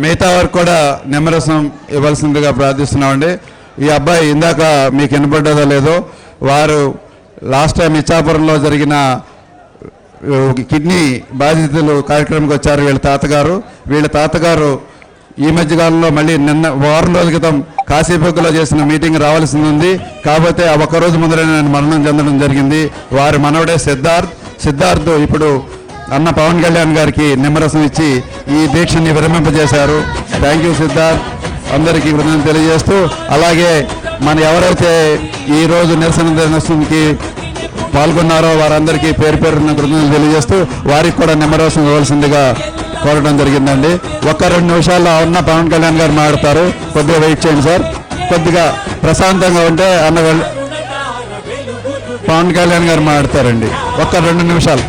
మిగతా వారికి కూడా నిమ్మరసం ఇవ్వాల్సిందిగా ప్రార్థిస్తున్నామండి. ఈ అబ్బాయి ఇందాక మీకు వినపడ్డదో లేదో, వారు లాస్ట్ టైం ఇచ్చాపురంలో జరిగిన కిడ్నీ బాధితులు కార్యక్రమంకి వచ్చారు వీళ్ళ తాతగారు ఈ మధ్యకాలంలో మళ్ళీ నిన్న వారం రోజుల క్రితం కాశీబుగ్గలో చేసిన మీటింగ్ రావాల్సింది ఉంది. కాకపోతే ఆ ఒక్కరోజు ముందరే నేను మరణం చెందడం జరిగింది. వారి మనవడే సిద్ధార్థ్ ఇప్పుడు అన్న పవన్ కళ్యాణ్ గారికి నిమ్మరసం ఇచ్చి ఈ దీక్షని విరమింపజేశారు. థ్యాంక్ యూ సిద్ధార్థ్, అందరికీ కృతజ్ఞతలు తెలియజేస్తూ, అలాగే మన ఎవరైతే ఈరోజు నిరసన దినోత్సవానికి పాల్గొన్నారో వారందరికీ పేరు పేరున్న కృతజ్ఞతలు తెలియజేస్తూ వారికి కూడా నిమ్మరసం ఇవ్వాల్సిందిగా కోరడం జరిగిందండి. 1-2 నిమిషాల్లో ఉన్న పవన్ కళ్యాణ్ గారు మాట్లాడతారు. కొద్దిగా వెయిట్ చేయండి సార్, కొద్దిగా ప్రశాంతంగా ఉంటే పవన్ కళ్యాణ్ గారు మాట్లాడతారండి. 1-2 నిమిషాలు.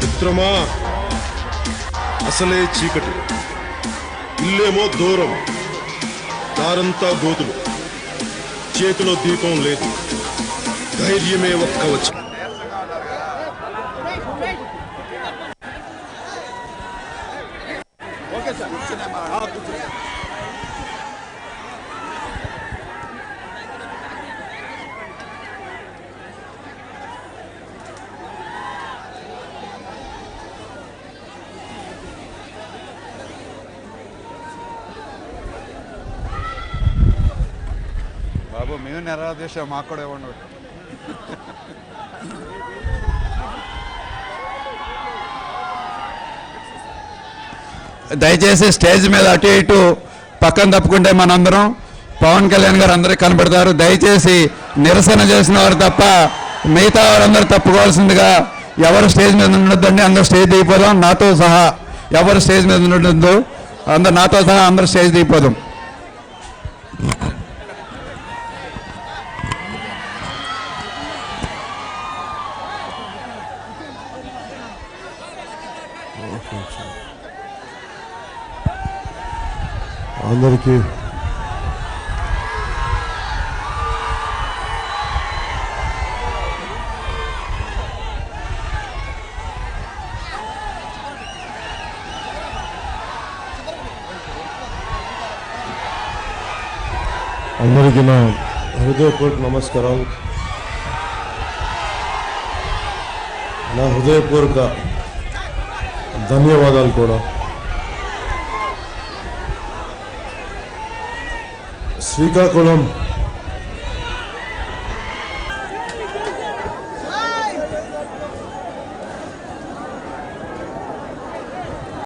మిత్రమా, అసలే చీకటి, ఇల్లేమో దూరం, దారంతా గోతులు, చేతిలో దీపం లేదు, ధైర్యమే ఒక్క వచ్చి. బాబు మేము నెరవేర్చాం, మాకు కూడా ఇవ్వండి. దయచేసి స్టేజ్ మీద అటు ఇటు పక్కన తప్పుకుంటే మనందరం పవన్ కళ్యాణ్ గారు అందరికీ కనబడతారు. దయచేసి నిరసన చేసిన వారు తప్ప మిగతా వారందరూ తప్పుకోవాల్సిందిగా. ఎవరు స్టేజ్ మీద ఉండొద్దండి, అందరూ స్టేజ్ దిగిపోదాం. నాతో సహా ఎవరు స్టేజ్ మీద ఉండొద్దు, నాతో సహా అందరూ స్టేజ్ దిగిపోదాం. అందరికీ నా హృదయపూర్వక నమస్కారాలు, నా హృదయపూర్వక ధన్యవాదాలు కూడా. శ్రీకాకుళం